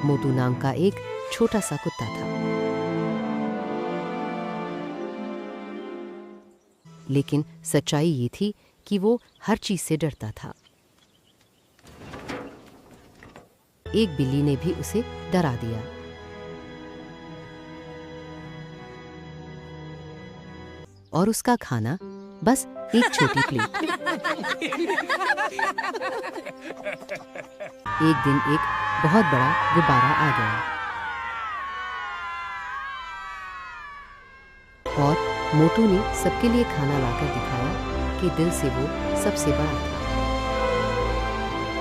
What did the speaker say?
मोटू नाम का एक छोटा सा कुत्ता था। लेकिन सच्चाई ये थी कि वो हर चीज से डरता था। एक बिल्ली ने भी उसे डरा दिया। और उसका खाना बस एक छोटी प्लेट। एक दिन एक बहुत बड़ा गुब्बारा आ गया और मोटू ने सबके लिए खाना लाकर दिखाया कि दिल से वो सबसे बड़ा था।